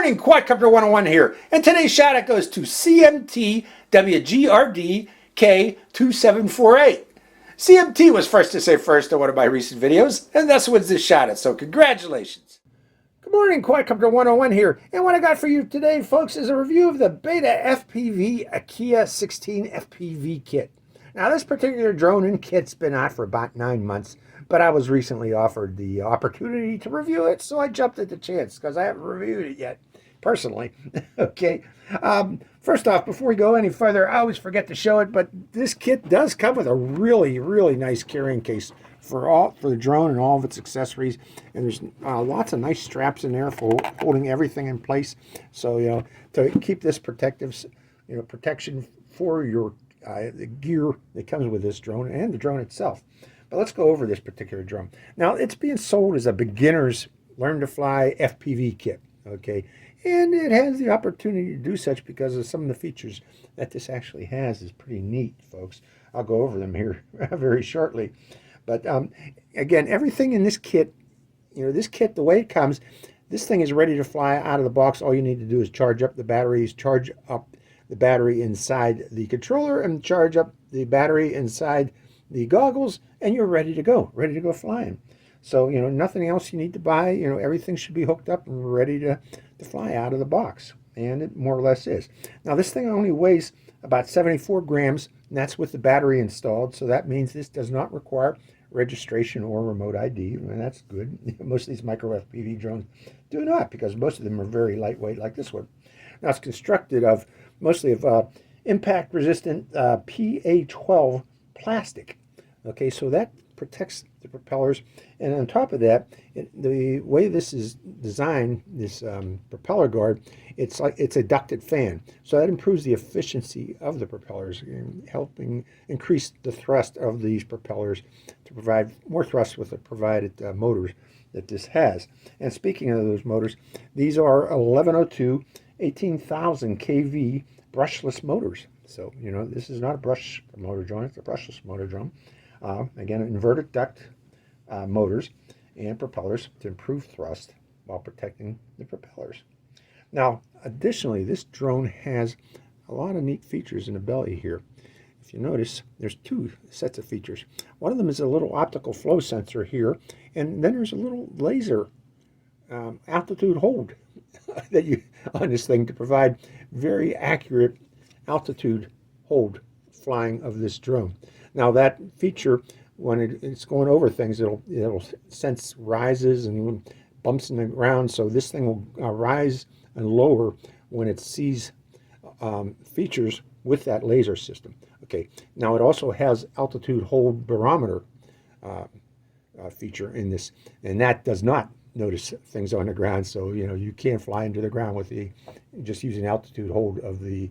morning, Quadcopter 101 here, and today's shout out goes to CMT WGRD K2748. CMT was first to say first on one of my recent videos, and thus wins this shout out, so congratulations. Good morning, Quadcopter 101 here, and what I got for you today, folks, is a review of the BETAFPV Aquila16 FPV kit. Now, this particular drone and kit's been out for about 9 months, but I was recently offered the opportunity to review it, so I jumped at the chance because I haven't reviewed it yet, personally. Okay. First off, before we go any further, I always forget to show it, but this kit does come with a really, really nice carrying case for the drone and all of its accessories, and there's lots of nice straps in there for holding everything in place. So to keep this protection for your the gear that comes with this drone and the drone itself. But let's go over this particular drone. Now, it's being sold as a beginner's learn to fly FPV kit, okay? And it has the opportunity to do such because of some of the features that this actually has is pretty neat, folks. I'll go over them here very shortly. But again, everything in this kit, this kit, the way it comes, this thing is ready to fly out of the box. All you need to do is charge up the batteries, charge up the battery inside the controller, and charge up the battery inside the goggles, and you're ready to go flying. So nothing else you need to buy. Everything should be hooked up and ready to fly out of the box, and it more or less is. Now, this thing only weighs about 74 grams, and that's with the battery installed, so that means this does not require registration or remote ID, and that's good. Most of these micro FPV drones do not, because most of them are very lightweight like this one. Now, it's constructed of mostly of impact resistant PA12 plastic. Okay, so that protects the propellers, and on top of that, the way this is designed, this propeller guard, it's a ducted fan, so that improves the efficiency of the propellers, helping increase the thrust of these propellers to provide more thrust with the provided motors that this has. And speaking of those motors, these are 1102 18,000 kV brushless motors. So this is not a brush motor drone, it's a brushless motor drone. Again, inverted duct motors and propellers to improve thrust while protecting the propellers. Now, additionally, this drone has a lot of neat features in the belly here. If you notice, there's two sets of features. One of them is a little optical flow sensor here, and then there's a little laser altitude hold that you on this thing to provide very accurate altitude hold flying of this drone. Now, that feature, when it's going over things, it'll sense rises and bumps in the ground, so this thing will rise and lower when it sees features with that laser system. Okay, now it also has altitude hold barometer feature in this, and that does not notice things on the ground, so you can't fly into the ground with just using altitude hold of the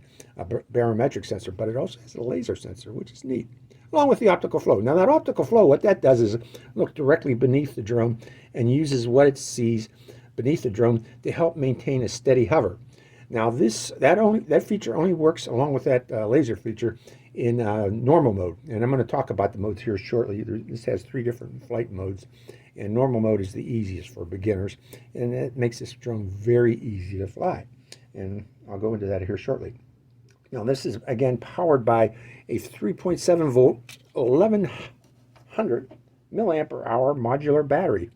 barometric sensor, but it also has a laser sensor, which is neat, along with the optical flow. Now, that optical flow, what that does is look directly beneath the drone and uses what it sees beneath the drone to help maintain a steady hover. Now, that feature only works along with that laser feature in normal mode, and I'm going to talk about the modes here shortly. This has 3 different flight modes, and normal mode is the easiest for beginners, and it makes this drone very easy to fly, and I'll go into that here shortly. Now, this is again powered by a 3.7 volt 1100 milliamp hour modular battery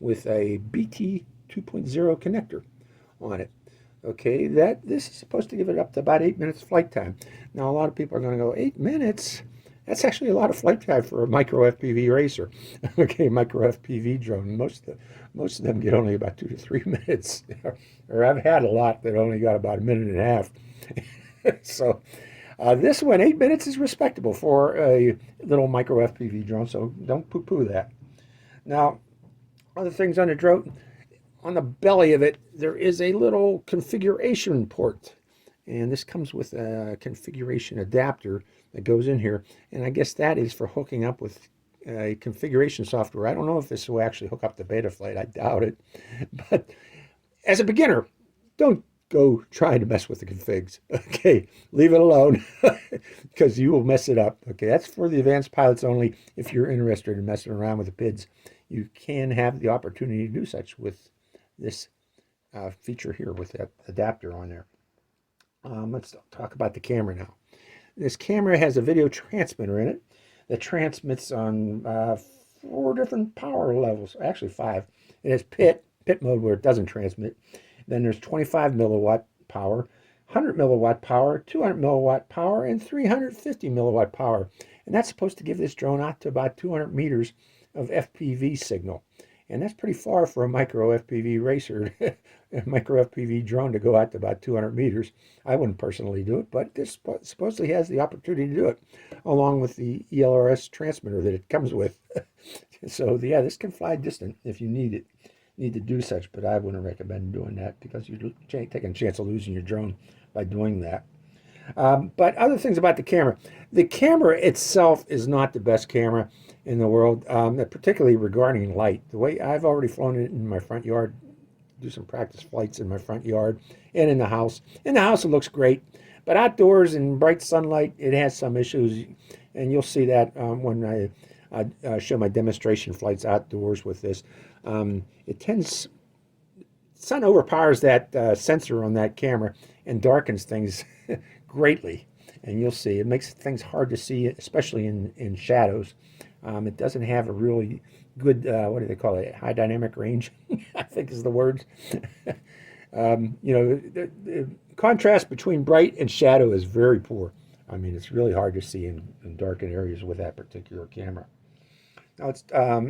with a BT 2.0 connector on it. Okay, this is supposed to give it up to about 8 minutes flight time. Now, a lot of people are going to go, 8 minutes? That's actually a lot of flight time for a micro FPV racer. Okay, micro FPV drone. Most of them get only about 2 to 3 minutes. Or I've had a lot that only got about 1.5 minutes. So this one, 8 minutes is respectable for a little micro FPV drone, so don't poo-poo that. Now, other things on the drone, on the belly of it, there is a little configuration port, and this comes with a configuration adapter that goes in here, and I guess that is for hooking up with a configuration software. I don't know if this will actually hook up to Betaflight. I doubt it, but as a beginner, don't go trying to mess with the configs. Okay, leave it alone because you will mess it up. Okay, that's for the advanced pilots only. If you're interested in messing around with the PIDs, you can have the opportunity to do such with this feature here with that adapter on there. Let's talk about the camera now. This camera has a video transmitter in it that transmits on 4 different power levels, actually 5. It has pit mode where it doesn't transmit. Then there's 25 milliwatt power, 100 milliwatt power, 200 milliwatt power, and 350 milliwatt power. And that's supposed to give this drone out to about 200 meters of FPV signal. And that's pretty far for a micro FPV racer, a micro FPV drone to go out to about 200 meters. I wouldn't personally do it, but this supposedly has the opportunity to do it, along with the ELRS transmitter that it comes with. So yeah, this can fly distant if you need to do such, but I wouldn't recommend doing that because you're taking a chance of losing your drone by doing that. But other things about the camera itself is not the best camera in the world, particularly regarding light. The way I've already flown it in my front yard, do some practice flights in my front yard and in the house. In the house it looks great, but outdoors in bright sunlight it has some issues, and you'll see that when I show my demonstration flights outdoors with this. Sun overpowers that sensor on that camera and darkens things greatly, and you'll see it makes things hard to see, especially in shadows. It doesn't have a really good what do they call it, high dynamic range I think is the word. The contrast between bright and shadow is very poor. I mean, it's really hard to see in darkened areas with that particular camera. Now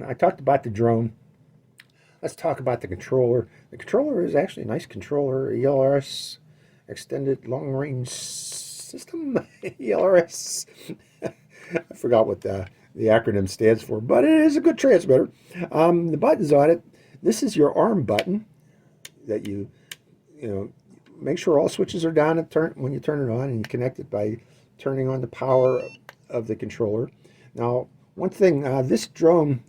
I talked about the drone. Let's talk about the controller. The controller is actually a nice controller, ELRS Extended Long Range System, ELRS. I forgot what the acronym stands for, but it is a good transmitter. The buttons on it, this is your arm button that you make sure all switches are down when you turn it on, and you connect it by turning on the power of the controller. Now, one thing, this drone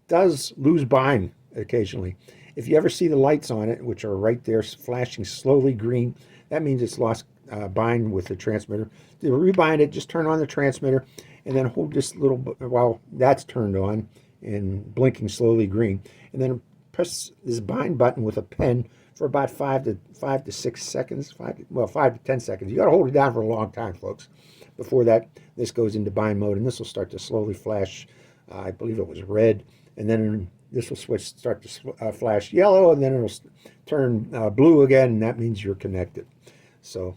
does lose bind occasionally. If you ever see the lights on it, which are right there flashing slowly green, that means it's lost bind with the transmitter. To rebind it, just turn on the transmitter and then hold this little while that's turned on and blinking slowly green, and then press this bind button with a pen for about 5 to 6 seconds, 5 to 10 seconds. You got to hold it down for a long time, folks. Before that, this goes into bind mode, and this will start to slowly flash. I believe it was red, and then this will start to flash yellow, and then it'll turn blue again, and that means you're connected. So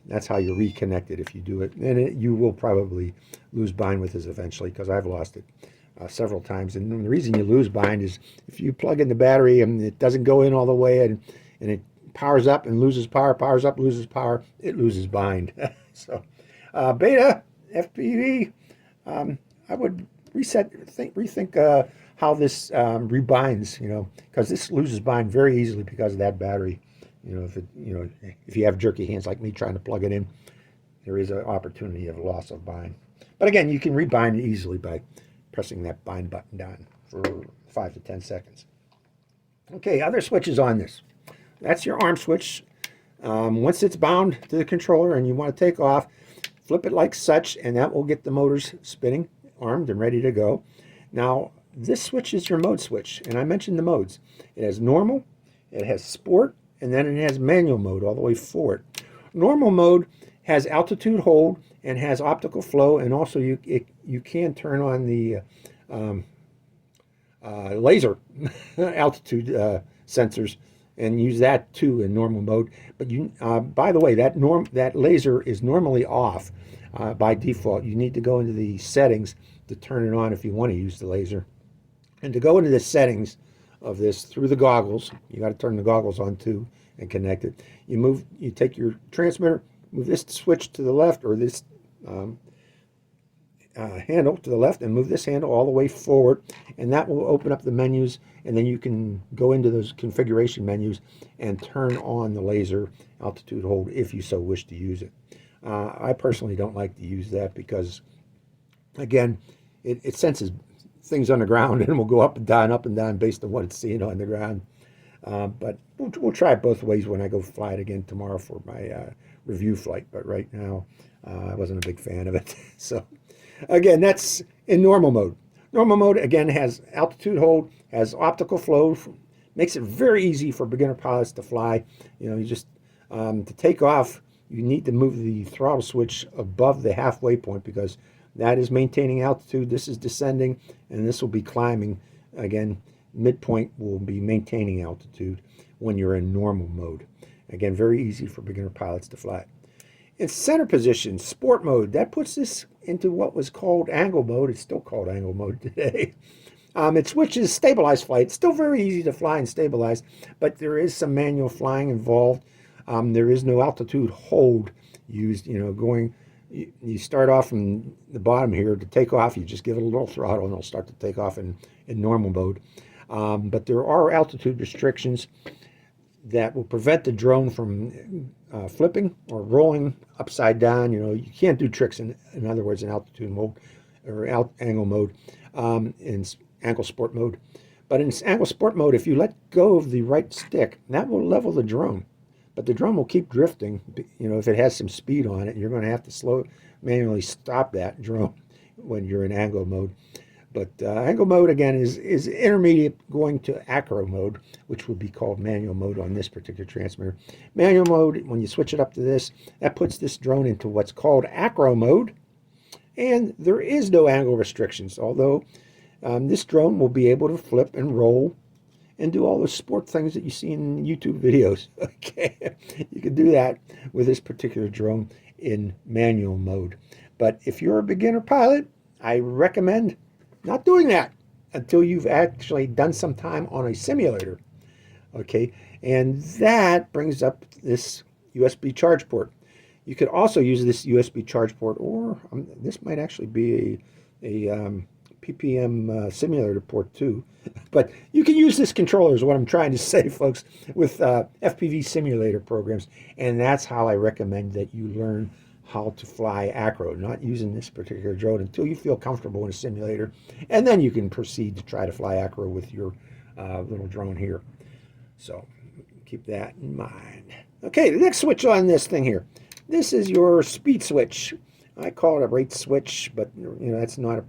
that's how you reconnect it if you do it. And you will probably lose bind with this eventually, because I've lost it several times. And the reason you lose bind is if you plug in the battery and it doesn't go in all the way, and it powers up and loses power, powers up, loses power, it loses bind. So Beta FPV, I would rethink how this rebinds, because this loses bind very easily because of that battery. If you have jerky hands like me trying to plug it in, there is an opportunity of loss of bind. But again, you can rebind it easily by pressing that bind button down for 5 to 10 seconds. Okay, other switches on this. That's your arm switch. Once it's bound to the controller and you want to take off, flip it like such, and that will get the motors spinning, armed and ready to go. Now, this switch is your mode switch, and I mentioned the modes. It has normal, it has sport, and then it has manual mode all the way forward. Normal mode has altitude hold and has optical flow, and also you can turn on the laser altitude sensors and use that too in normal mode. But by the way, that laser is normally off by default. You need to go into the settings to turn it on if you want to use the laser. And to go into the settings of this through the goggles, you got to turn the goggles on too and connect it. You take your transmitter, move this switch to the left, or this handle to the left, and move this handle all the way forward, and that will open up the menus, and then you can go into those configuration menus and turn on the laser altitude hold if you so wish to use it. I personally don't like to use that because, again, it senses things on the ground and will go up and down based on what it's seeing on the ground. But we'll try it both ways when I go fly it again tomorrow for my review flight. But right now, I wasn't a big fan of it. So again, that's in normal mode. Normal mode, again, has altitude hold, has optical flow Makes it very easy for beginner pilots to fly. You know, you just, to take off, you need to move the throttle switch above the halfway point because that is maintaining altitude. This is descending, and this will be climbing. Again, midpoint will be maintaining altitude when you're in normal mode. Again, very easy for beginner pilots to fly. In center position, sport mode, that puts this into what was called angle mode. It's still called angle mode today. It switches stabilized flight. It's still very easy to fly and stabilize, but there is some manual flying involved. There is no altitude hold used. You know, you start off from the bottom here. To take off, you just give it a little throttle and it'll start to take off in normal mode. But there are altitude restrictions that will prevent the drone from flipping or rolling upside down. You know, you can't do tricks in other words, in altitude mode or angle mode, in angle sport mode. But in angle sport mode, if you let go of the right stick, that will level the drone. But the drone will keep drifting. You know, if it has some speed on it, you're going to have to manually stop that drone when you're in angle mode. But angle mode, again, is intermediate going to Acro mode, which would be called manual mode on this particular transmitter. Manual mode, when you switch it up to this, that puts this drone into what's called Acro mode. And there is no angle restrictions, although this drone will be able to flip and roll and do all the sport things that you see in YouTube videos. Okay, you can do that with this particular drone in manual mode. But if you're a beginner pilot, I recommend not doing that until you've actually done some time on a simulator. Okay, and that brings up this USB charge port. You could also use this USB charge port, or this might actually be a PPM simulator port too. But you can use this controller is what I'm trying to say, folks, with FPV simulator programs. And that's how I recommend that you learn how to fly Acro, not using this particular drone until you feel comfortable in a simulator. And then you can proceed to try to fly Acro with your little drone here. So keep that in mind. Okay, the next switch on this thing here. This is your speed switch. I call it a rate switch, but you know that's not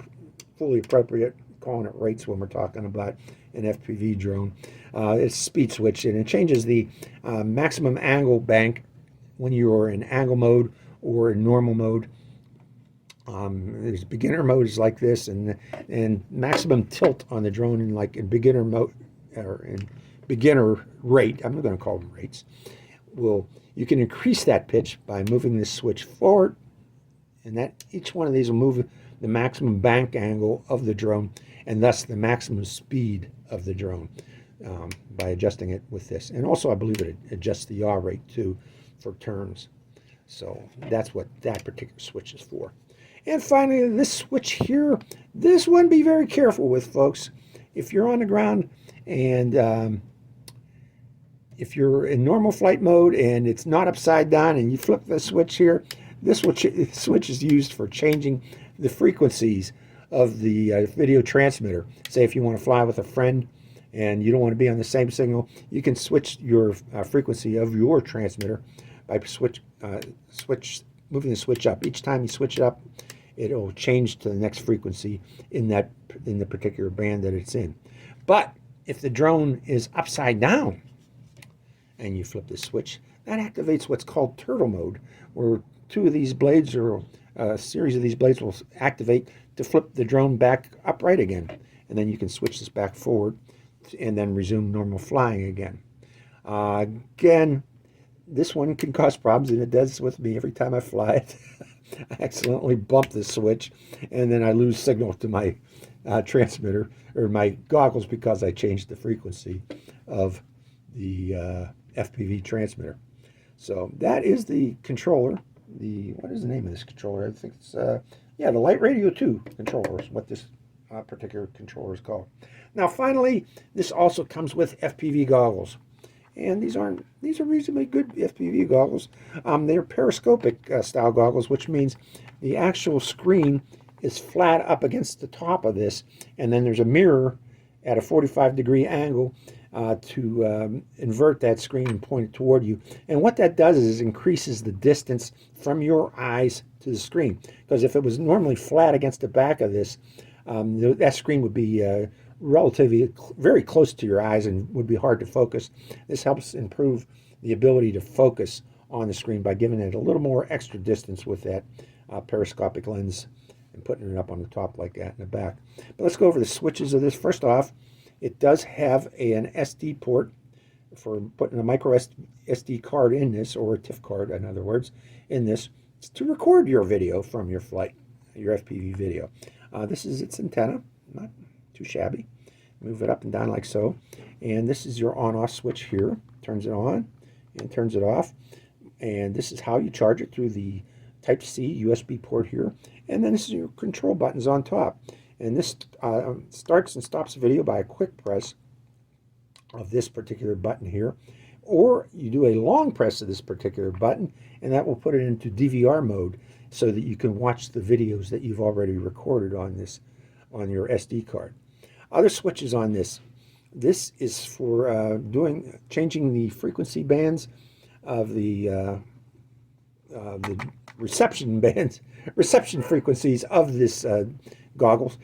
fully appropriate calling it rates when we're talking about an FPV drone. It's speed switch, and it changes the maximum angle bank when you're in angle mode or in normal mode. There's beginner mode is like this, and maximum tilt on the drone in beginner mode or in beginner rate. I'm going to call them rates. You can increase that pitch by moving this switch forward, and that each one of these will move the maximum bank angle of the drone, and thus the maximum speed of the drone by adjusting it with this. And also, I believe it adjusts the yaw rate too for turns. So that's what that particular switch is for. And finally, this switch here, this one be very careful with, folks. If you're on the ground and if you're in normal flight mode and it's not upside down and you flip the switch here, this switch is used for changing the frequencies of the video transmitter. Say if you want to fly with a friend and you don't want to be on the same signal, you can switch your frequency of your transmitter by moving the switch up. Each time you switch it up, it'll change to the next frequency in the particular band that it's in. But if the drone is upside down and you flip the switch, that activates what's called turtle mode, where two of these blades or a series of these blades will activate to flip the drone back upright again. And then you can switch this back forward and then resume normal flying again. Again, this one can cause problems, and it does with me every time I fly it. I accidentally bump the switch, and then I lose signal to my transmitter or my goggles because I changed the frequency of the FPV transmitter. So that is the controller. What is the name of this controller? I think it's the Light Radio 2 controller is what this particular controller is called. Now finally, this also comes with FPV goggles. And these are reasonably good FPV goggles. They're periscopic style goggles, which means the actual screen is flat up against the top of this, and then there's a mirror at a 45-degree angle to invert that screen and point it toward you. And what that does is increases the distance from your eyes to the screen. Because if it was normally flat against the back of this, that screen would be relatively very close to your eyes and would be hard to focus. This helps improve the ability to focus on the screen by giving it a little more extra distance with that periscopic lens and putting it up on the top like that in the back. But let's go over the switches of this. First off, it does have an SD port for putting a micro SD card in this, or a TIFF card, in other words, in this. It's to record your video from your flight, your FPV video. This is its antenna, not too shabby. Move it up and down like so. And this is your on-off switch here. Turns it on and turns it off. And this is how you charge it, through the Type-C USB port here. And then this is your control buttons on top. And this starts and stops video by a quick press of this particular button here. Or you do a long press of this particular button, and that will put it into DVR mode so that you can watch the videos that you've already recorded on your SD card. Other switches on this. This is for changing the frequency bands of the reception frequencies of this goggles.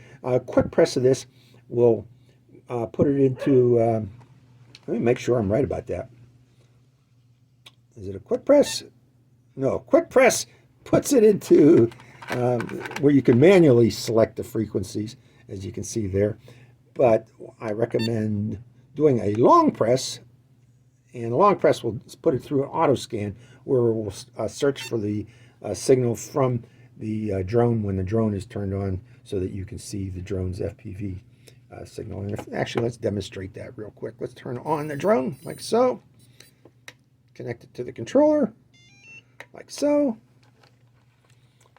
Quick press of this will put it into, let me make sure I'm right about that. Is it a quick press? No, quick press puts it into where you can manually select the frequencies, as you can see there. But I recommend doing a long press, and a long press will put it through an auto scan, where it will search for the signal from the drone when the drone is turned on, so that you can see the drone's FPV signal. And actually, let's demonstrate that real quick. Let's turn on the drone like so. Connect it to the controller like so.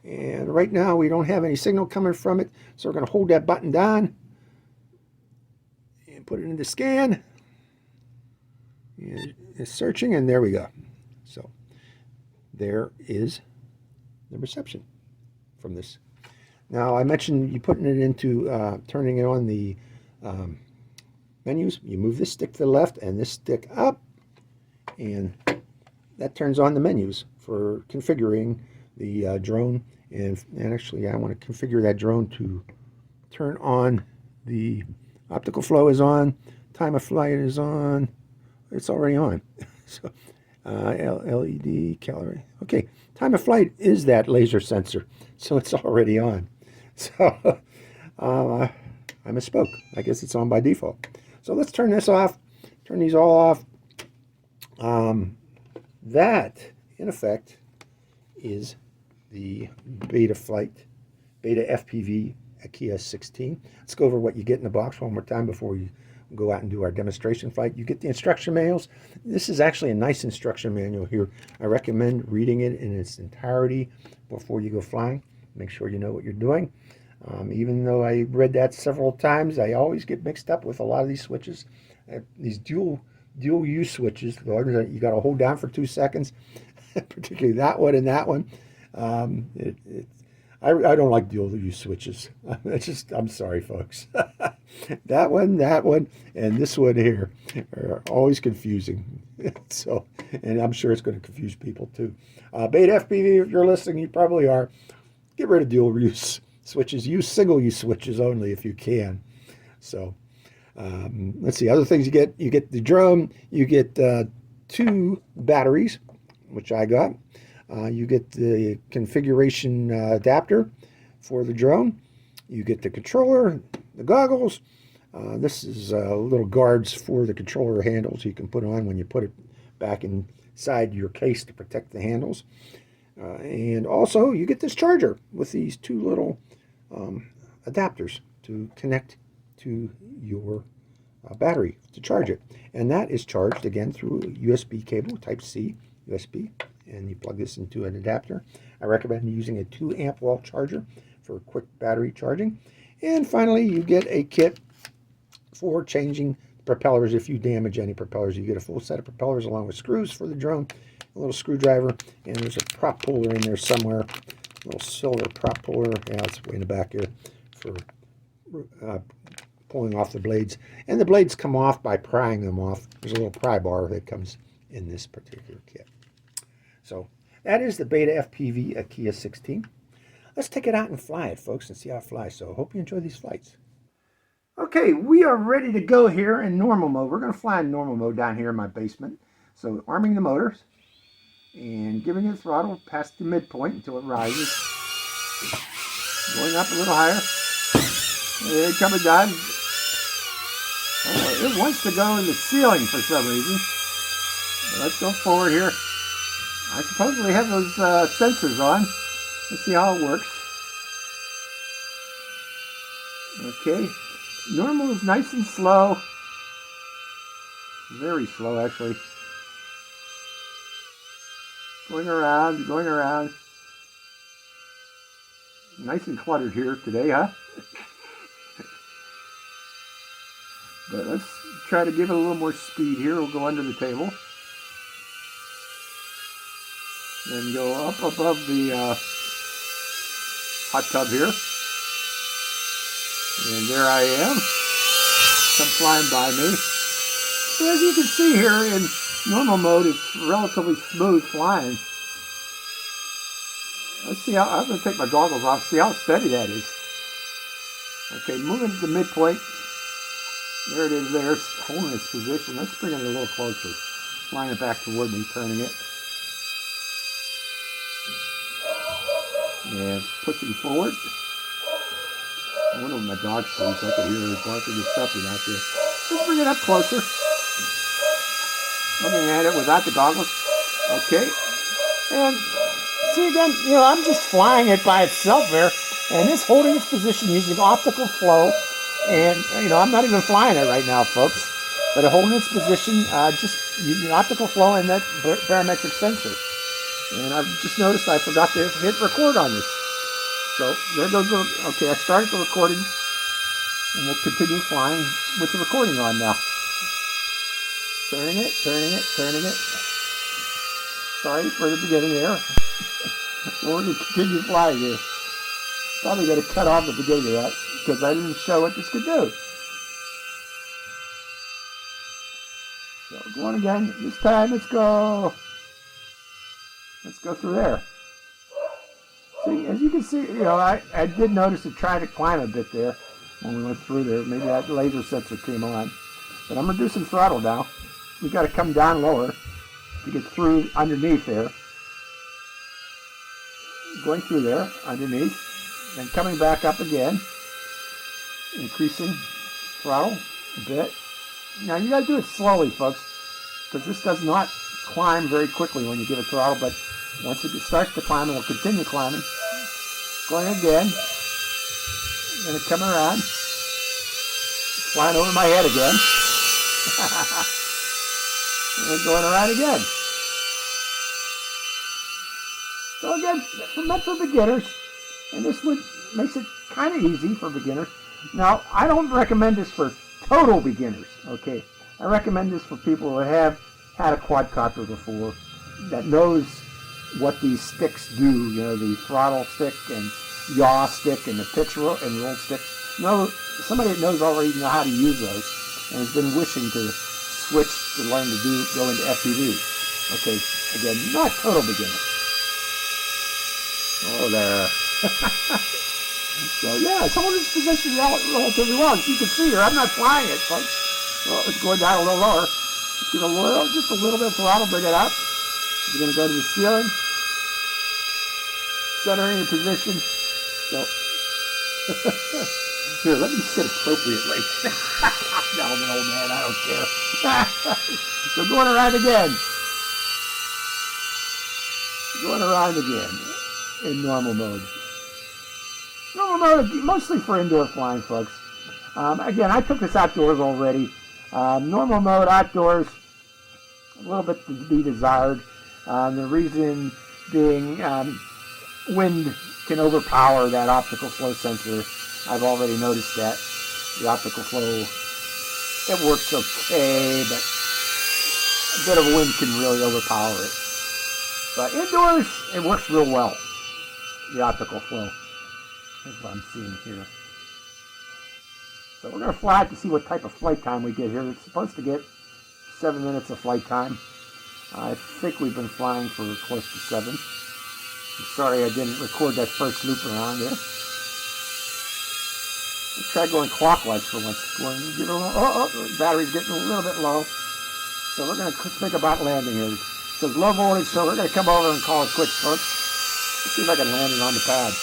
And right now we don't have any signal coming from it, so we're going to hold that button down and put it into scan. And it's searching, and there we go. So there is the reception from this. Now, I mentioned you putting it into turning it on the menus. You move this stick to the left and this stick up, and that turns on the menus for configuring the drone. And actually, I want to configure that drone to turn on the optical flow is on, time of flight is on. It's already on. So LED calorie. Okay, time of flight is that laser sensor, so it's already on. So I misspoke. I guess it's on by default. So let's turn this off. Turn these all off. That, in effect, is the Beta FPV Aquila16. Let's go over what you get in the box one more time before we go out and do our demonstration flight. You get the instruction manuals. This is actually a nice instruction manual here. I recommend reading it in its entirety before you go flying. Make sure you know what you're doing. Even though I read that several times, I always get mixed up with a lot of these switches. These dual use switches, the ones that you got to hold down for 2 seconds, particularly that one and that one. I don't like dual use switches. I'm sorry, folks. that one, and this one here are always confusing. So, and I'm sure it's going to confuse people too. Beta FPV, if you're listening, you probably are. Get rid of dual use switches. Use single use switches only if you can. So, let's see, other things you get. You get the drone. You get 2 batteries, which I got. You get the configuration adapter for the drone. You get the controller, the goggles. This is little guards for the controller handles you can put on when you put it back inside your case to protect the handles. And also you get this charger with these 2 little adapters to connect to your battery to charge it. And that is charged again through a USB cable, Type-C USB. And you plug this into an adapter. I recommend using a 2 amp wall charger for quick battery charging. And finally, you get a kit for changing propellers. If you damage any propellers, you get a full set of propellers along with screws for the drone, a little screwdriver, and there's a prop puller in there somewhere, a little silver prop puller. Yeah, it's way in the back here for pulling off the blades. And the blades come off by prying them off. There's a little pry bar that comes in this particular kit. So that is the Beta FPV Aquila16. Let's take it out and fly it, folks, and see how it flies. So I hope you enjoy these flights. Okay, we are ready to go here in normal mode. We're going to fly in normal mode down here in my basement. So arming the motors and giving it throttle past the midpoint until it rises. Going up a little higher. There it comes down. Oh, it wants to go in the ceiling for some reason. Let's go forward here. I supposedly have those sensors on. Let's see how it works. Okay. Normal is nice and slow. Very slow, actually. Going around, going around. Nice and cluttered here today, huh? But let's try to give it a little more speed here. We'll go under the table. Then go up above the hot tub here. And there I am. Come flying by me. So as you can see here in normal mode, it's relatively smooth flying. Let's see how, I'm going to take my goggles off, see how steady that is. Okay, moving to the midpoint. There it is there, holding its position. Let's bring it a little closer. Flying it back toward me, turning it. And pushing forward. I wonder if my dog sleeps. I could hear her barking and stuffing out there. Let's bring it up closer. Looking at it without the goggles. Okay. And see again, you know, I'm just flying it by itself there. And it's holding its position using optical flow. And, you know, I'm not even flying it right now, folks. But holding its position just using optical flow and that barometric sensor. And I've just noticed I forgot to hit record on this. So there goes the, okay, I started the recording. And we'll continue flying with the recording on now. Turning it, turning it, turning it. Sorry for the beginning there. We're going to continue flying here. Probably going to cut off the beginning of that because I didn't show what this could do. So going again. This time let's go. Let's go through there. See, as you can see, you know, I did notice it tried to climb a bit there when we went through there. Maybe that laser sensor came on. But I'm reducing throttle now. We've got to come down lower to get through underneath there. Going through there, underneath. Then coming back up again. Increasing throttle a bit. Now you got to do it slowly, folks, because this does not climb very quickly when you give it throttle, but once it starts to climb, it will continue climbing. Going again. Going to come around. Flying over my head again. And going around again. So again, meant for beginners, and this makes it kind of easy for beginners. Now, I don't recommend this for total beginners, okay? I recommend this for people who have had a quadcopter before, that knows what these sticks do, you know, the throttle stick and yaw stick and the pitch roll and roll stick. No, somebody that knows already know how to use those and has been wishing to switch to learn to go into FPV. Okay, again, not total beginner. Oh, there. So, yeah, it's holding its position relatively well. As you can see here, I'm not flying it, folks. Well, it's going down a little lower. Just a little bit of throttle, bring it up. We're going to go to the ceiling. Centering the position. So, here, let me sit appropriately. No, I'm an old man, I don't care. So going around again. Going around again in normal mode. Normal mode, mostly for indoor flying, folks. Again, I took this outdoors already. Normal mode outdoors, a little bit to be desired. The reason being wind can overpower that optical flow sensor. I've already noticed that. The optical flow, it works okay, but a bit of wind can really overpower it. But indoors, it works real well, the optical flow. That's what I'm seeing here. So we're going to fly it to see what type of flight time we get here. It's supposed to get 7 minutes of flight time. I think we've been flying for close to 7. I'm sorry I didn't record that first loop around there. Let's try going clockwise for once. Give it a little, the battery's getting a little bit low. So we're going to think about landing here. It says low voltage, so we're going to come over and call it quits, folks. Let's see if I can land it on the pad.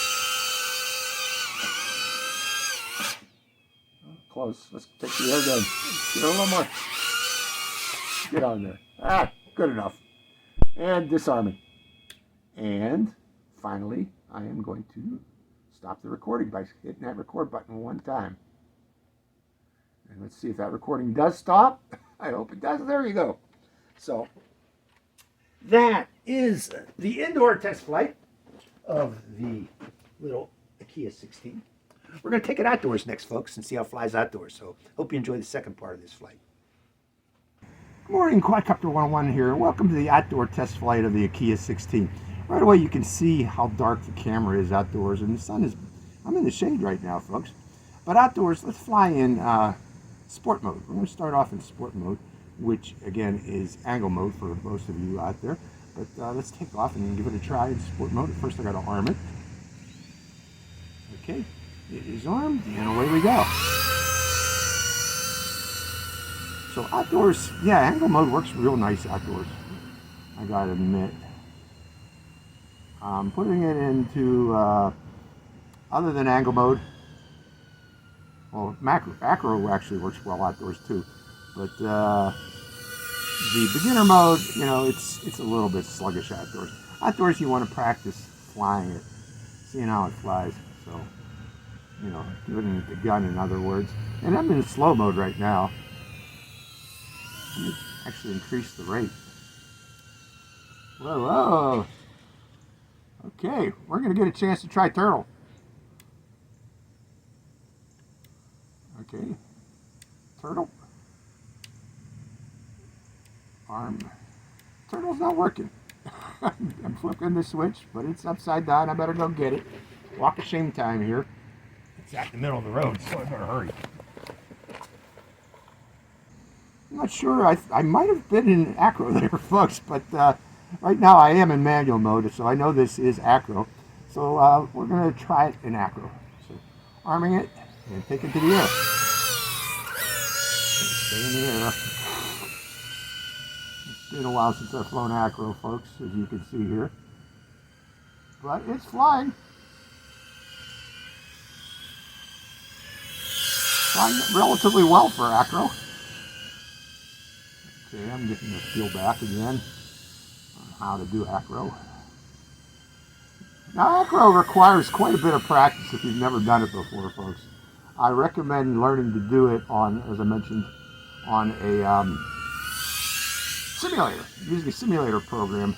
Close. Let's take the air gun. Get a little more. Get on there. Ah, good enough. And disarming. And finally, I am going to stop the recording by hitting that record button one time. And let's see if that recording does stop. I hope it does. There you go. So that is the indoor test flight of the little Aquila16. We're going to take it outdoors next, folks, and see how it flies outdoors. So hope you enjoy the second part of this flight. Good morning, Quadcopter 101 here. Welcome to the outdoor test flight of the Aquila16. Right away you can see how dark the camera is outdoors, and the sun is, I'm in the shade right now, folks. But outdoors, let's fly in sport mode. We're going to start off in sport mode, which again is angle mode for most of you out there. But let's take off and give it a try in sport mode. First I got to arm it. Okay, it is armed, and away we go. So outdoors, yeah, angle mode works real nice outdoors, I gotta admit. Putting it into, other than angle mode, well, Acro actually works well outdoors too, but the beginner mode, you know, it's a little bit sluggish outdoors. Outdoors you want to practice flying it, seeing how it flies, so, you know, giving it the gun in other words. And I'm in slow mode right now. Let me actually increase the rate. Whoa, whoa. Okay, we're going to get a chance to try turtle. Okay, turtle. Arm. Turtle's not working. I'm flipping the switch, but it's upside down. I better go get it. Walk of shame time here. It's out in the middle of the road, so I better hurry. I'm not sure. I might have been in Acro there, folks, but right now I am in manual mode, so I know this is Acro. So we're going to try it in Acro. So arming it and take it to the air. Stay in the air. It's been a while since I've flown Acro, folks, as you can see here. But it's flying. Flying relatively well for Acro. Okay, I'm getting the feel back again on how to do Acro. Now, Acro requires quite a bit of practice if you've never done it before, folks. I recommend learning to do it on, as I mentioned, on a simulator. Using a simulator program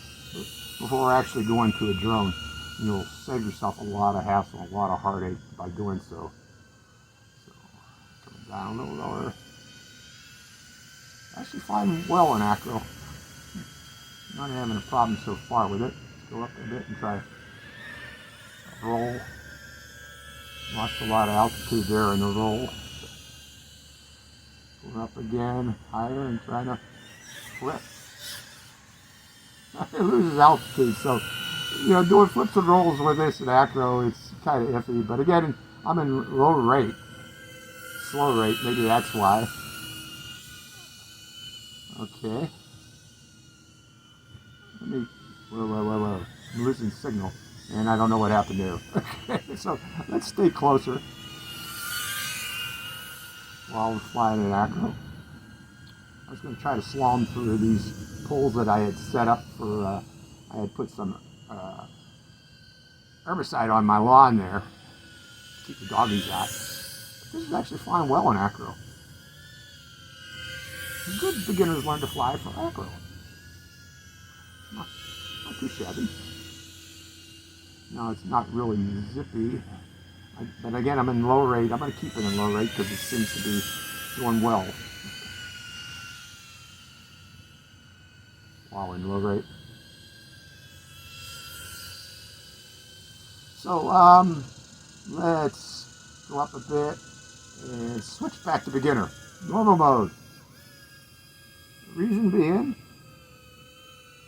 before actually going to a drone. You'll save yourself a lot of hassle, a lot of heartache by doing so. So, coming down a little lower. Actually flying well in Acro. Not having a problem so far with it. Let's go up a bit and try a roll. Lost a lot of altitude there in the roll. Going up again, higher, and trying to flip. It loses altitude, so you know, doing flips and rolls with this in Acro, it's kind of iffy. But again, I'm in low rate, slow rate. Maybe that's why. Okay. Let me, whoa. I'm losing signal, and I don't know what happened there. Okay, so let's stay closer while we're flying in Acro. I was going to try to slalom through these poles that I had set up for, I had put some herbicide on my lawn there to keep the doggies out. This is actually flying well in Acro. Good beginners learn to fly for Acro. Not too shabby. No, it's not really zippy. But again, I'm in low rate. I'm going to keep it in low rate because it seems to be doing well while in low rate. So, let's go up a bit and switch back to beginner. Normal mode. Reason being,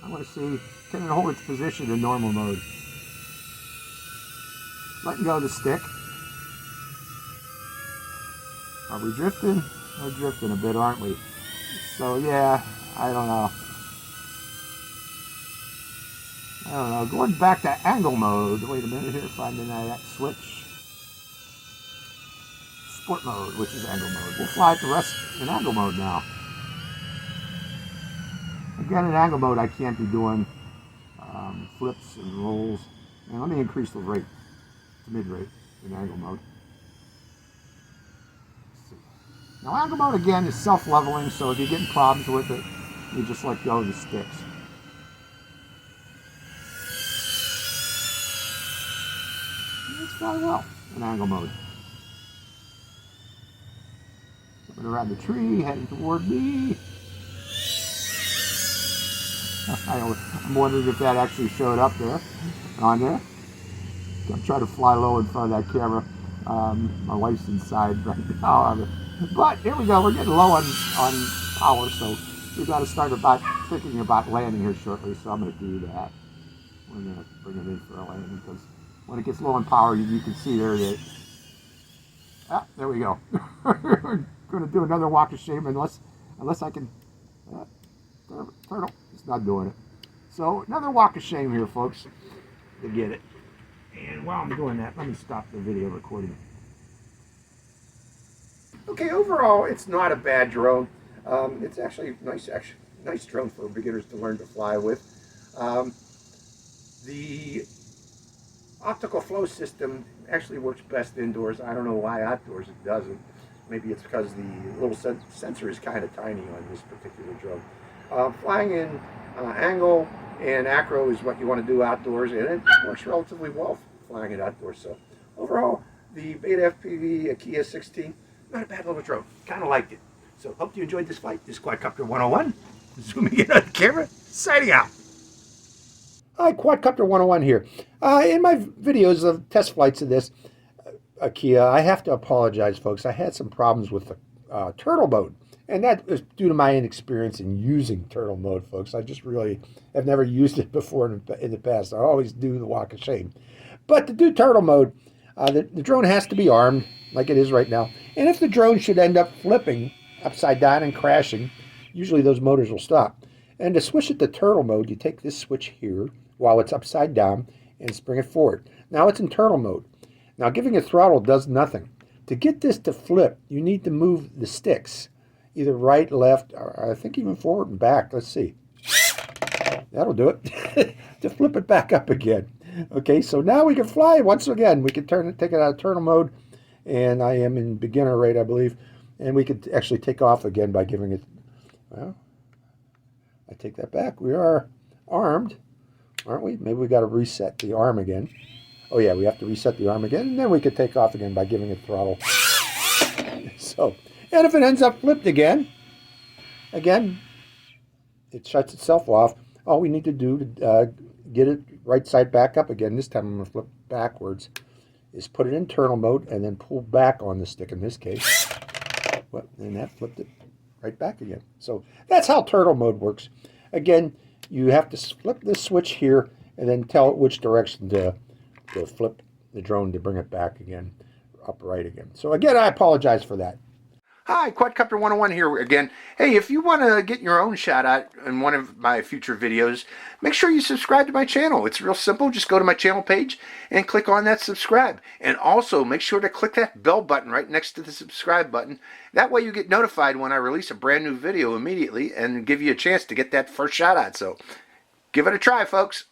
I want to see, can it hold its position in normal mode? Letting go of the stick. Are we drifting? We're drifting a bit, aren't we? So yeah, I don't know. Going back to angle mode. Wait a minute here, finding that switch. Sport mode, which is angle mode. We'll fly it the rest in angle mode now. Again, in angle mode, I can't be doing flips and rolls. And let me increase the rate to mid rate in angle mode. Now, angle mode again is self-leveling, so if you're getting problems with it, you just let go of the sticks. It's fly well in angle mode. Coming around the tree, heading toward me. I'm wondering if that actually showed up there, on there. I'm trying to fly low in front of that camera. My wife's inside right now. But here we go, we're getting low on power, so we've got to start thinking about landing here shortly, so I'm going to do that. We're going to bring it in for a landing, because when it gets low on power, you can see there that, there we go. We're going to do another walk of shame unless I can, turtle, it's not doing it. So another walk of shame here, folks, to get it. And while I'm doing that, let me stop the video recording. Okay, overall, it's not a bad drone. It's actually nice drone for beginners to learn to fly with. The optical flow system actually works best indoors. I don't know why outdoors it doesn't. Maybe it's because the little sensor is kind of tiny on this particular drone. Flying in angle and acro is what you want to do outdoors, and it works relatively well flying it outdoors. So overall, the BETAFPV Aquila16, not a bad little drone. Kind of liked it. So hope you enjoyed this flight. This is Quadcopter 101. Zooming in on the camera, signing out. Hi, Quadcopter 101 here. In my videos of test flights of this Aquila, I have to apologize, folks. I had some problems with the turtle mode. And that is due to my inexperience in using turtle mode, folks. I just really have never used it before in the past. I always do the walk of shame. But to do turtle mode, the drone has to be armed, like it is right now. And if the drone should end up flipping upside down and crashing, usually those motors will stop. And to switch it to turtle mode, you take this switch here while it's upside down and spring it forward. Now it's in turtle mode. Now giving it throttle does nothing. To get this to flip, you need to move the sticks, either right, left, or I think even forward and back. Let's see. That'll do it. To flip it back up again. Okay, so now we can fly once again. We can take it out of turtle mode, and I am in beginner rate, I believe, and we could actually take off again by giving it, well, I take that back. We are armed, aren't we? Maybe we got to reset the arm again. Oh yeah, we have to reset the arm again, and then we could take off again by giving it throttle. So, and if it ends up flipped again, it shuts itself off. All we need to do to get it right side back up again, this time I'm going to flip backwards, is put it in turtle mode and then pull back on the stick in this case. Well, and that flipped it right back again. So that's how turtle mode works. Again, you have to flip this switch here and then tell it which direction to flip the drone to bring it back again, upright again. So again, I apologize for that. Hi, Quadcopter 101 here again. Hey, if you want to get your own shout out in one of my future videos, make sure you subscribe to my channel. It's real simple. Just go to my channel page and click on that subscribe. And also make sure to click that bell button right next to the subscribe button. That way you get notified when I release a brand new video immediately and give you a chance to get that first shout out. So give it a try, folks.